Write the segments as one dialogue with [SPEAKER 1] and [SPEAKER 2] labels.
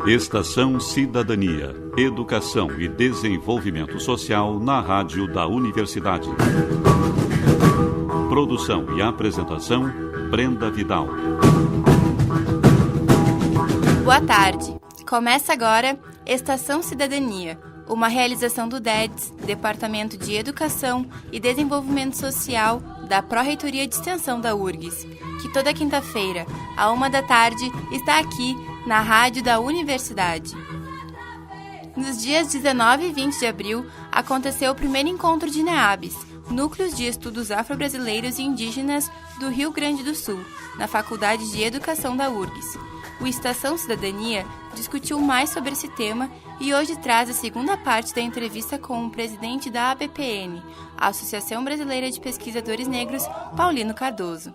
[SPEAKER 1] Estação Cidadania, Educação e Desenvolvimento Social na Rádio da Universidade. Produção e apresentação, Brenda Vidal.
[SPEAKER 2] Boa tarde. Começa agora Estação Cidadania, uma realização do DEDS, Departamento de Educação e Desenvolvimento Social da Pró-Reitoria de Extensão da URGS, que toda quinta-feira, à 13h, está aqui na Rádio da Universidade. Nos dias 19 e 20 de abril, aconteceu o primeiro encontro de NEABs, Núcleos de Estudos Afro-Brasileiros e Indígenas do Rio Grande do Sul, na Faculdade de Educação da URGS. O Estação Cidadania discutiu mais sobre esse tema e hoje traz a segunda parte da entrevista com o presidente da ABPN, a Associação Brasileira de Pesquisadores Negros, Paulino Cardoso.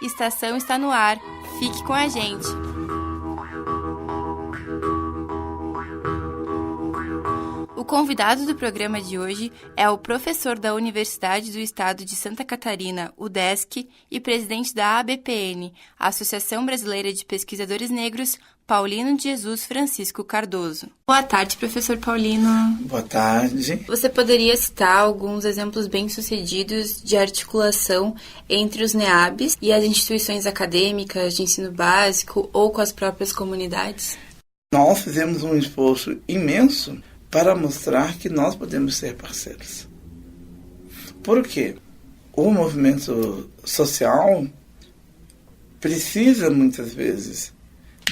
[SPEAKER 2] Estação está no ar, fique com a gente! O convidado do programa de hoje é o professor da Universidade do Estado de Santa Catarina, UDESC, e presidente da ABPN, a Associação Brasileira de Pesquisadores Negros, Paulino de Jesus Francisco Cardoso. Boa tarde, professor Paulino.
[SPEAKER 3] Boa tarde.
[SPEAKER 2] Você poderia citar alguns exemplos bem-sucedidos de articulação entre os NEABs e as instituições acadêmicas de ensino básico ou com as próprias comunidades?
[SPEAKER 3] Nós fizemos um esforço imenso para mostrar que nós podemos ser parceiros. Por quê? O movimento social precisa, muitas vezes,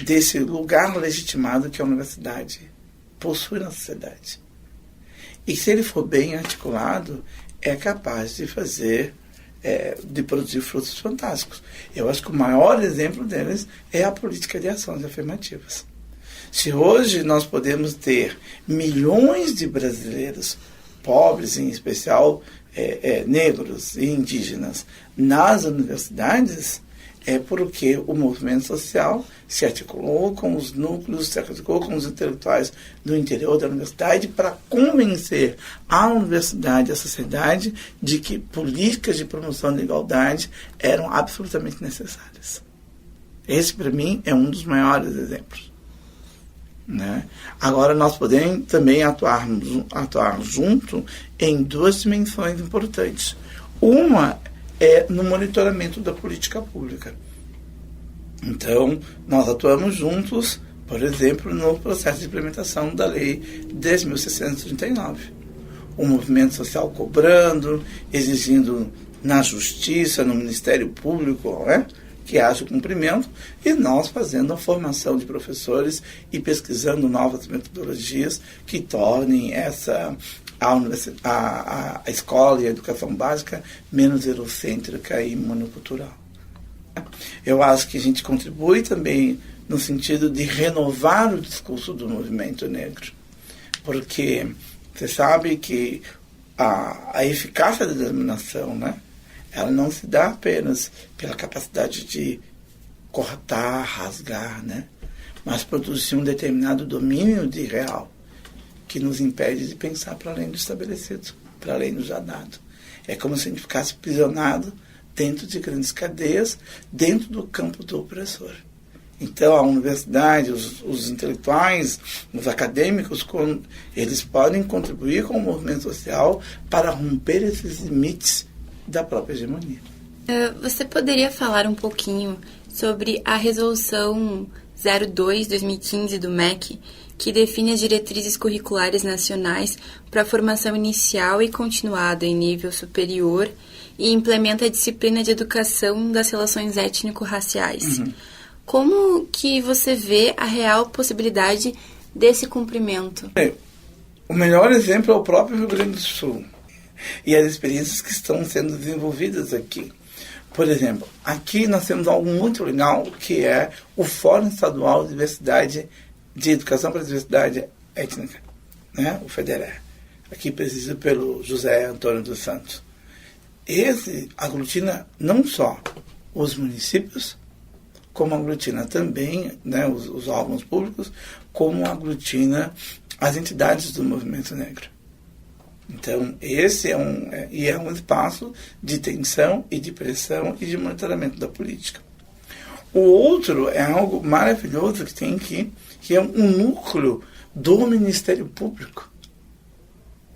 [SPEAKER 3] desse lugar legitimado que a universidade possui na sociedade. E se ele for bem articulado, é capaz de fazer, de produzir frutos fantásticos. Eu acho que o maior exemplo deles é a política de ações afirmativas. Se hoje nós podemos ter milhões de brasileiros, pobres em especial, negros e indígenas, nas universidades, é porque o movimento social se articulou com os núcleos, se articulou com os intelectuais do interior da universidade para convencer a universidade e a sociedade de que políticas de promoção da igualdade eram absolutamente necessárias. Esse, para mim, é um dos maiores exemplos. Né? Agora, nós podemos também atuar junto em duas dimensões importantes. Uma é no monitoramento da política pública. Então, nós atuamos juntos, por exemplo, no processo de implementação da Lei 10.639. O movimento social cobrando, exigindo na Justiça, no Ministério Público, que haja o cumprimento, e nós fazendo a formação de professores e pesquisando novas metodologias que tornem a escola e a educação básica menos eurocêntrica e monocultural. Eu acho que a gente contribui também no sentido de renovar o discurso do movimento negro, porque você sabe que a eficácia da determinação, ela não se dá apenas pela capacidade de cortar, rasgar, mas produzir um determinado domínio de real que nos impede de pensar para além do estabelecido, para além do já dado. É como se a gente ficasse aprisionado dentro de grandes cadeias, dentro do campo do opressor. Então, a universidade, os intelectuais, os acadêmicos, eles podem contribuir com o movimento social para romper esses limites da própria hegemonia.
[SPEAKER 2] Você poderia falar um pouquinho sobre a Resolução 02/2015 do MEC, que define as diretrizes curriculares nacionais para a formação inicial e continuada em nível superior e implementa a disciplina de educação das relações étnico-raciais. Como que você vê a real possibilidade desse cumprimento?
[SPEAKER 3] O melhor exemplo é o próprio Rio Grande do Sul e as experiências que estão sendo desenvolvidas aqui. Por exemplo, aqui nós temos algo muito legal, que é o Fórum Estadual de Educação para a Diversidade Étnica, o FEDERÉ, aqui presidido pelo José Antônio dos Santos. Esse aglutina não só os municípios, como aglutina também os órgãos públicos, como aglutina as entidades do movimento negro. Então, esse é um espaço de tensão e de pressão e de monitoramento da política. O outro é algo maravilhoso que tem aqui, que é um núcleo do Ministério Público,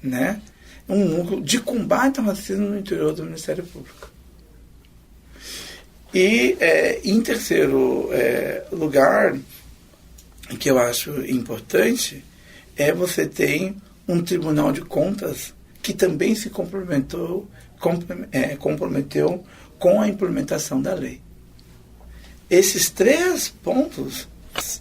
[SPEAKER 3] né? Um núcleo de combate ao racismo no interior do Ministério Público. E, em terceiro lugar, que eu acho importante, você tem um Tribunal de Contas que também se comprometeu com a implementação da lei. Esses 3 pontos,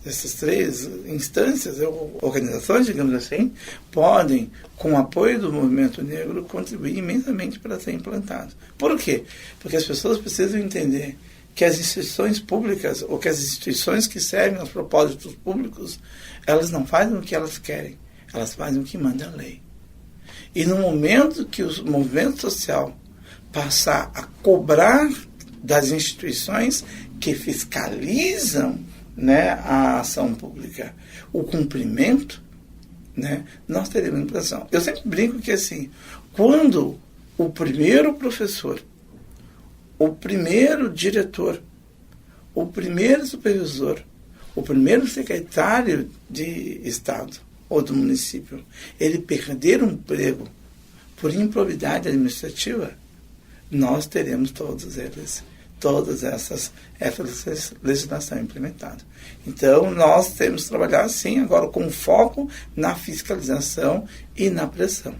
[SPEAKER 3] essas 3 instâncias, organizações, digamos assim, podem, com o apoio do movimento negro, contribuir imensamente para ser implantado. Por quê? Porque as pessoas precisam entender que as instituições públicas, ou que as instituições que servem aos propósitos públicos, elas não fazem o que elas querem, elas fazem o que manda a lei. E no momento que o movimento social passar a cobrar das instituições que fiscalizam, né, a ação pública, o cumprimento, né, nós teremos impressão. Eu sempre brinco que assim, quando o primeiro professor, o primeiro diretor, o primeiro supervisor, o primeiro secretário de Estado ou do município, ele perder um emprego por improbidade administrativa, nós teremos todas essas legislação implementada. Então, nós temos que trabalhar, sim, agora com foco na fiscalização e na pressão.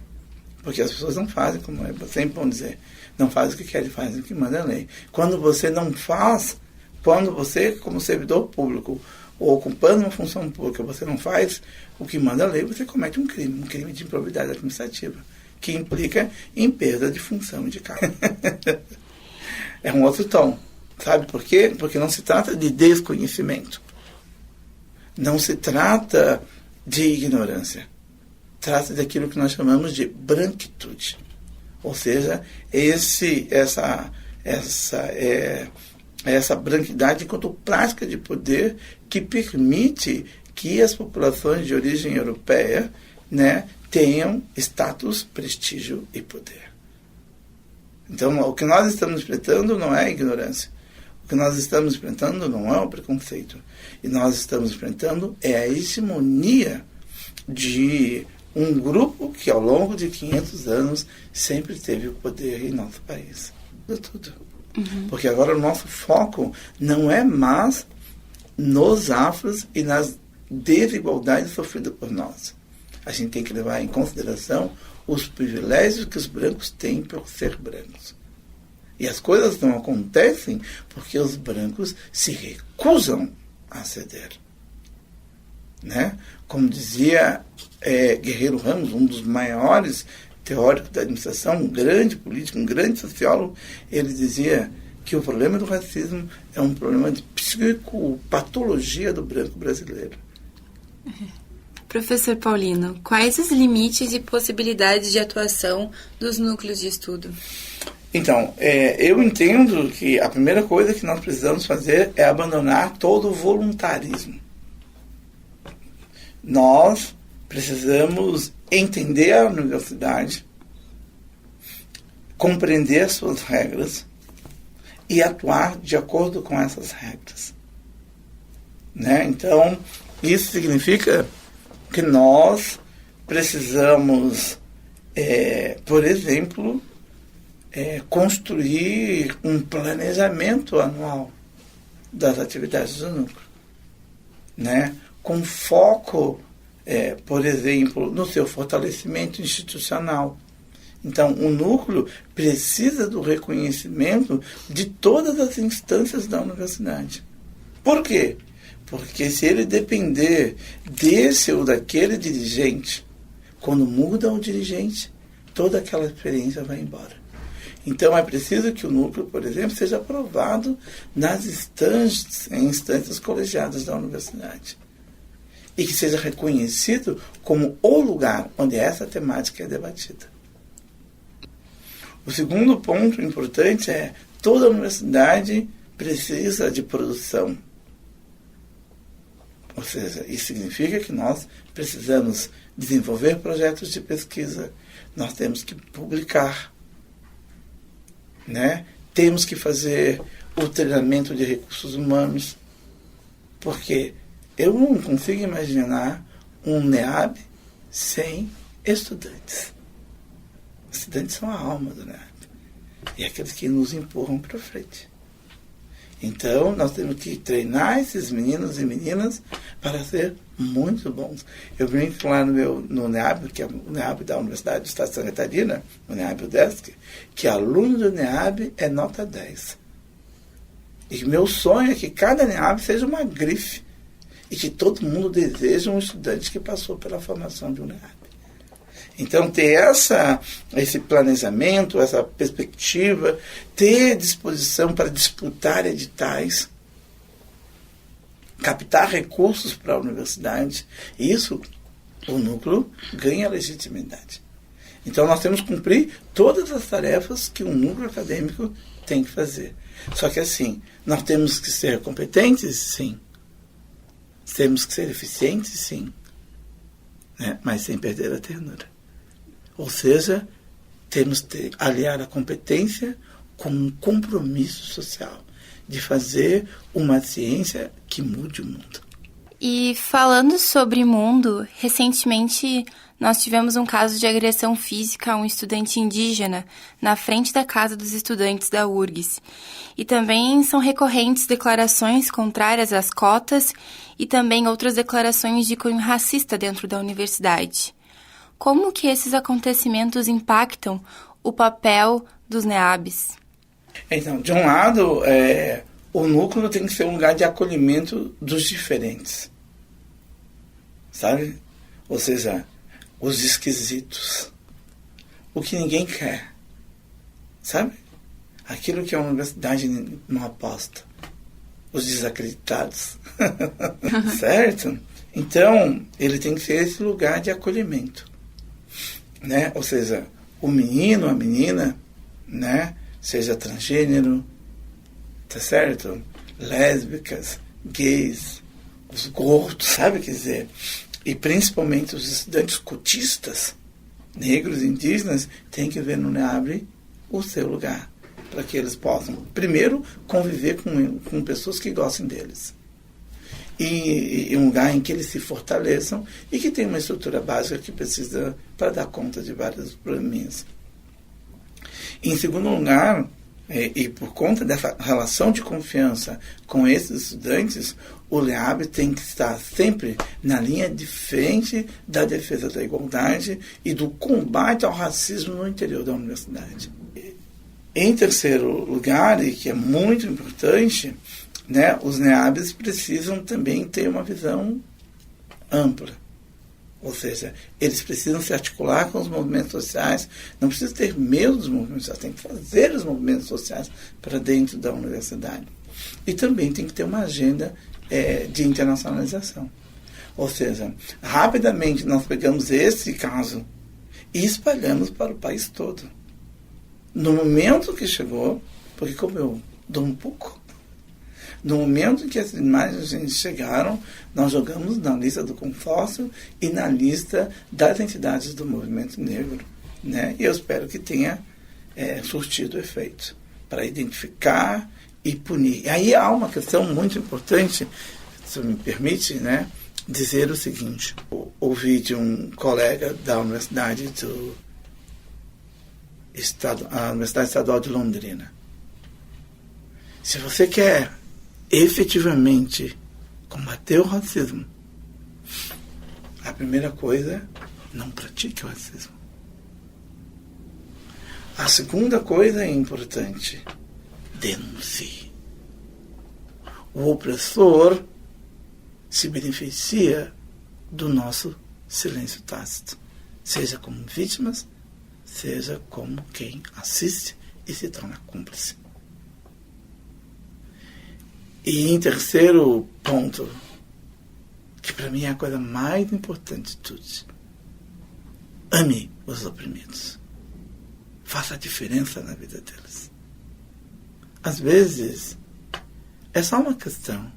[SPEAKER 3] Porque as pessoas não fazem, como sempre vão dizer, não fazem o que querem, fazem o que manda a lei. Quando você não faz, quando você, como servidor público, ou ocupando uma função pública, você não faz o que manda a lei, você comete um crime de improbidade administrativa, que implica em perda de função e de cargo. É um outro tom. Sabe por quê? Porque não se trata de desconhecimento. Não se trata de ignorância. Trata daquilo que nós chamamos de branquitude. Ou seja, essa branquidade enquanto prática de poder que permite que as populações de origem europeia, né, tenham status, prestígio e poder. Então, o que nós estamos enfrentando não é a ignorância. O que nós estamos enfrentando não é o preconceito. E nós estamos enfrentando a hegemonia de um grupo que, ao longo de 500 anos, sempre teve o poder em nosso país. De tudo. Uhum. Porque agora o nosso foco não é mais nos afros e nas desigualdades sofridas por nós. A gente tem que levar em consideração os privilégios que os brancos têm por ser brancos. E as coisas não acontecem porque os brancos se recusam a ceder. Né? Como dizia Guerreiro Ramos, um dos maiores teóricos da administração, um grande político, um grande sociólogo, ele dizia que o problema do racismo é um problema de psicopatologia do branco brasileiro.
[SPEAKER 2] Professor Paulino, quais os limites e possibilidades de atuação dos núcleos de estudo?
[SPEAKER 3] Então, eu entendo que a primeira coisa que nós precisamos fazer é abandonar todo o voluntarismo. Nós precisamos entender a universidade, compreender as suas regras e atuar de acordo com essas regras. Né? Então, isso significa que nós precisamos, por exemplo, construir um planejamento anual das atividades do núcleo, né? Com foco, por exemplo, no seu fortalecimento institucional. Então, o núcleo precisa do reconhecimento de todas as instâncias da universidade. Por quê? Porque se ele depender desse ou daquele dirigente, quando muda o dirigente, toda aquela experiência vai embora. Então, é preciso que o núcleo, por exemplo, seja aprovado nas instâncias colegiadas da universidade. E que seja reconhecido como o lugar onde essa temática é debatida. O segundo ponto importante é toda universidade precisa de produção. Ou seja, isso significa que nós precisamos desenvolver projetos de pesquisa, nós temos que publicar, né? Temos que fazer o treinamento de recursos humanos, porque eu não consigo imaginar um NEAB sem estudantes. Estudantes são a alma do NEAB. E aqueles que nos empurram para frente. Então, nós temos que treinar esses meninos e meninas para ser muito bons. Eu brinco lá no NEAB, que é o NEAB da Universidade do Estado de Santa Catarina, o NEAB UDESC, que aluno do NEAB é nota 10. E meu sonho é que cada NEAB seja uma grife e que todo mundo deseja um estudante que passou pela formação de um NEAB. Então, ter esse planejamento, essa perspectiva, ter disposição para disputar editais, captar recursos para a universidade, isso, o núcleo ganha legitimidade. Então, nós temos que cumprir todas as tarefas que um núcleo acadêmico tem que fazer. Só que, assim, nós temos que ser competentes, sim. Temos que ser eficientes, sim. Né? Mas sem perder a ternura. Ou seja, temos que aliar a competência com um compromisso social de fazer uma ciência que mude o mundo.
[SPEAKER 2] E falando sobre mundo, recentemente nós tivemos um caso de agressão física a um estudante indígena na frente da casa dos estudantes da URGS. E também são recorrentes declarações contrárias às cotas e também outras declarações de cunho racista dentro da universidade. Como que esses acontecimentos impactam o papel dos NEABs?
[SPEAKER 3] Então, de um lado, o núcleo tem que ser um lugar de acolhimento dos diferentes. Sabe? Ou seja, os esquisitos. O que ninguém quer. Sabe? Aquilo que a universidade não aposta. Os desacreditados. Certo? Então, ele tem que ser esse lugar de acolhimento. Né? Ou seja, o menino, a menina, né? Seja transgênero, tá certo? Lésbicas, gays, os gordos, sabe? Quer dizer, e principalmente os estudantes cotistas, negros, indígenas, têm que ver no NEAB o seu lugar, para que eles possam, primeiro, conviver com pessoas que gostem deles. E um lugar em que eles se fortaleçam e que tem uma estrutura básica que precisa para dar conta de vários probleminhas. Em segundo lugar, e por conta dessa relação de confiança com esses estudantes, o NEAB tem que estar sempre na linha de frente da defesa da igualdade e do combate ao racismo no interior da universidade. Em terceiro lugar, e que é muito importante, né, os NEABs precisam também ter uma visão ampla. Ou seja, eles precisam se articular com os movimentos sociais, não precisa ter medo dos movimentos sociais, tem que fazer os movimentos sociais para dentro da universidade. E também tem que ter uma agenda de internacionalização. Ou seja, rapidamente nós pegamos esse caso e espalhamos para o país todo. No momento que chegou, porque como eu dou um pouco, no momento em que as imagens chegaram, nós jogamos na lista do consórcio e na lista das entidades do movimento negro. Né? E eu espero que tenha surtido efeito para identificar e punir. E aí há uma questão muito importante, se me permite, né, dizer o seguinte. Ouvi de um colega da Universidade a Universidade Estadual de Londrina. Se você quer efetivamente combater o racismo, a primeira coisa é não pratique o racismo. A segunda coisa é importante, denuncie. O opressor se beneficia do nosso silêncio tácito, seja como vítimas, seja como quem assiste e se torna cúmplice. E em terceiro ponto, que para mim é a coisa mais importante de tudo, ame os oprimidos. Faça a diferença na vida deles. Às vezes, é só uma questão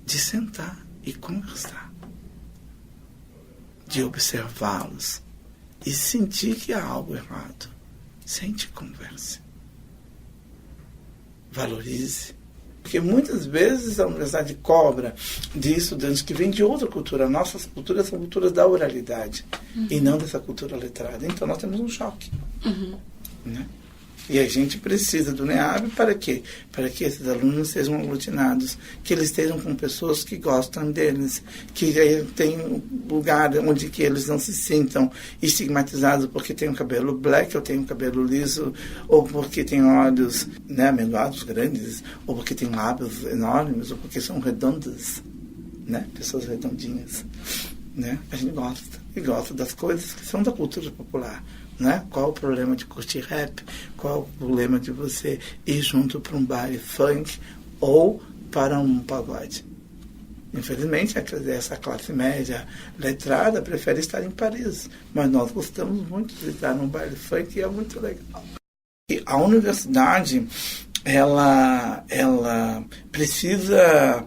[SPEAKER 3] de sentar e conversar, de observá-los e sentir que há algo errado. Sente e converse. valorize. Porque muitas vezes a universidade cobra de estudantes que vêm de outra cultura. Nossas culturas são culturas da oralidade e não dessa cultura letrada. Então nós temos um choque. Né? E a gente precisa do NEAB para quê? Para que esses alunos sejam aglutinados, que eles estejam com pessoas que gostam deles, que tenham um lugar onde que eles não se sintam estigmatizados porque tem um cabelo black, ou tem um cabelo liso, ou porque tem olhos, né, amendoados grandes, ou porque tem lábios enormes, ou porque são redondas, né, pessoas redondinhas. Né? A gente gosta, e gosta das coisas que são da cultura popular. Né? Qual o problema de curtir rap? Qual o problema de você ir junto para um baile funk ou para um pagode? Infelizmente, essa classe média letrada prefere estar em Paris, mas nós gostamos muito de estar num baile funk e é muito legal. E a universidade, ela precisa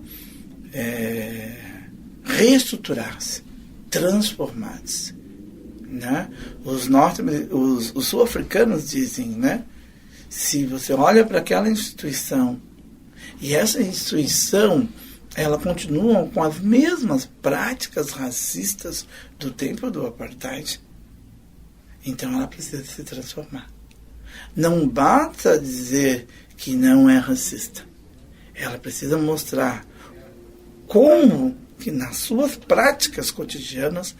[SPEAKER 3] reestruturar-se, transformar-se. Né? Os sul-africanos dizem, né? Se você olha para aquela instituição e essa instituição ela continua com as mesmas práticas racistas do tempo do apartheid, então ela precisa se transformar. Não basta dizer que não é racista, ela precisa mostrar como que nas suas práticas cotidianas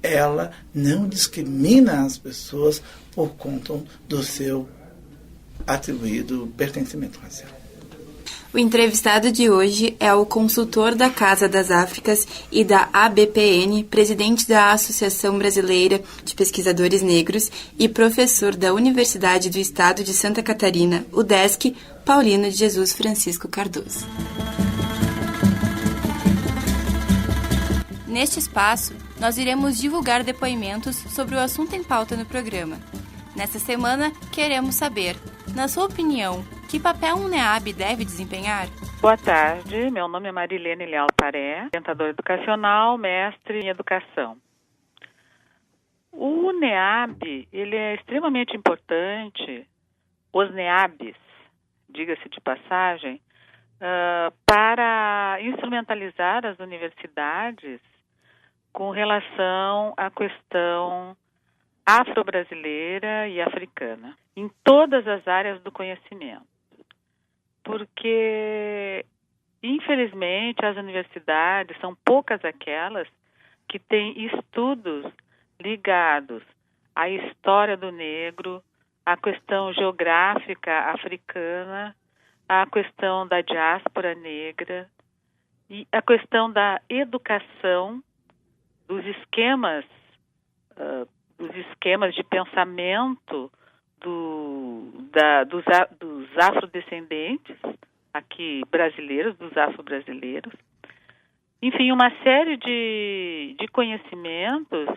[SPEAKER 3] ela não discrimina as pessoas por conta do seu atribuído pertencimento racial.
[SPEAKER 2] O entrevistado de hoje é o consultor da Casa das Áfricas e da ABPN, presidente da Associação Brasileira de Pesquisadores Negros e professor da Universidade do Estado de Santa Catarina, UDESC, Paulino de Jesus Francisco Cardoso. Neste espaço, nós iremos divulgar depoimentos sobre o assunto em pauta no programa. Nessa semana, queremos saber, na sua opinião, que papel um NEAB deve desempenhar?
[SPEAKER 4] Boa tarde, meu nome é Marilene Leal Paré, orientadora educacional, mestre em educação. O NEAB, ele é extremamente importante, os NEABs, diga-se de passagem, para instrumentalizar as universidades com relação à questão afro-brasileira e africana, em todas as áreas do conhecimento. Porque, infelizmente, as universidades são poucas aquelas que têm estudos ligados à história do negro, à questão geográfica africana, à questão da diáspora negra e à questão da educação, dos esquemas de pensamento dos afrodescendentes, aqui brasileiros, dos afro-brasileiros. Enfim, uma série de conhecimentos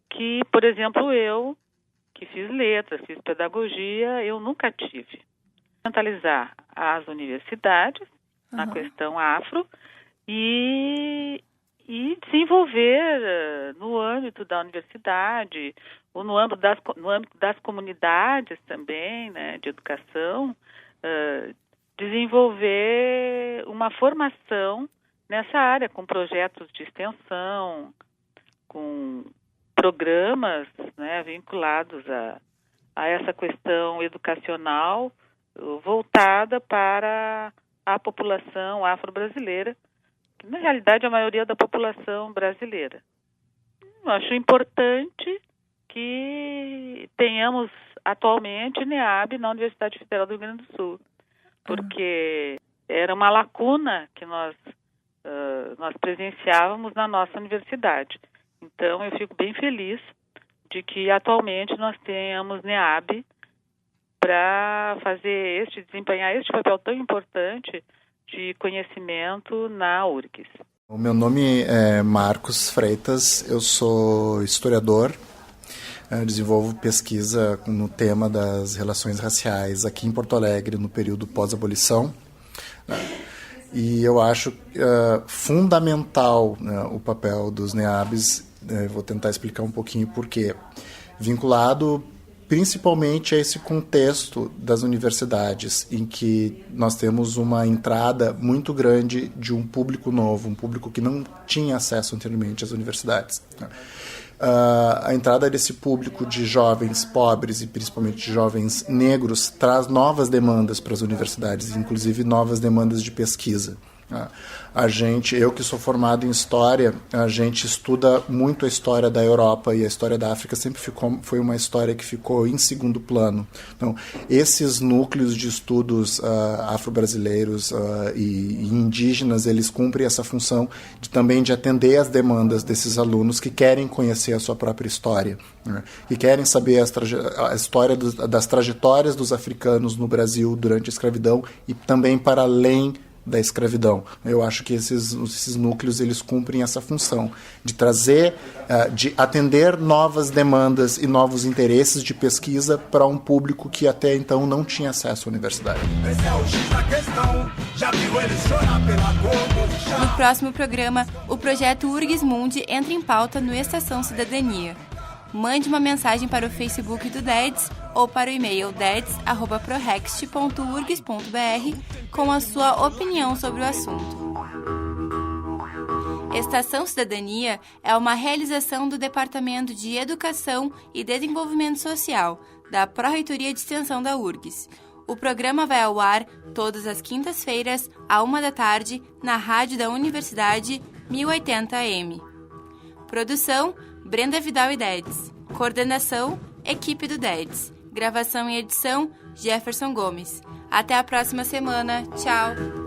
[SPEAKER 4] que, por exemplo, eu, que fiz letras, fiz pedagogia, eu nunca tive. Centralizar as universidades na questão afro e desenvolver no âmbito da universidade ou no âmbito das comunidades também, né, de educação, desenvolver uma formação nessa área, com projetos de extensão, com programas, né, vinculados a essa questão educacional voltada para a população afro-brasileira, que na realidade é a maioria da população brasileira. Eu acho importante que tenhamos atualmente NEAB na Universidade Federal do Rio Grande do Sul, porque era uma lacuna que nós presenciávamos na nossa universidade. Então, eu fico bem feliz de que atualmente nós tenhamos NEAB para desempenhar este papel tão importante de conhecimento na URGS.
[SPEAKER 5] O meu nome é Marcos Freitas, eu sou historiador, desenvolvo pesquisa no tema das relações raciais aqui em Porto Alegre no período pós-abolição, e eu acho fundamental, né, o papel dos NEABs. Vou tentar explicar um pouquinho por quê. Vinculado principalmente a esse contexto das universidades, em que nós temos uma entrada muito grande de um público novo, um público que não tinha acesso anteriormente às universidades. A entrada desse público de jovens pobres e principalmente de jovens negros traz novas demandas para as universidades, inclusive novas demandas de pesquisa. Eu que sou formado em História, a gente estuda muito a história da Europa, e a história da África sempre foi uma história que ficou em segundo plano. Então, esses núcleos de estudos afro-brasileiros e indígenas, eles cumprem essa função também de atender às demandas desses alunos que querem conhecer a sua própria história, né? Que querem saber a história das trajetórias dos africanos no Brasil durante a escravidão e também para além da escravidão. Eu acho que esses núcleos, eles cumprem essa função de trazer, de atender novas demandas e novos interesses de pesquisa para um público que até então não tinha acesso à universidade.
[SPEAKER 2] No próximo programa, o projeto URGS Mundi entra em pauta no Estação Cidadania. Mande uma mensagem para o Facebook do DEDS ou para o e-mail deds@prorext.urgs.br com a sua opinião sobre o assunto. Estação Cidadania é uma realização do Departamento de Educação e Desenvolvimento Social, da Pró-Reitoria de Extensão da URGS. O programa vai ao ar todas as quintas-feiras, à 13h, na rádio da Universidade 1080 AM. Produção: Brenda Vidal e DEDS. Coordenação: equipe do DEDS. Gravação e edição: Jefferson Gomes. Até a próxima semana. Tchau!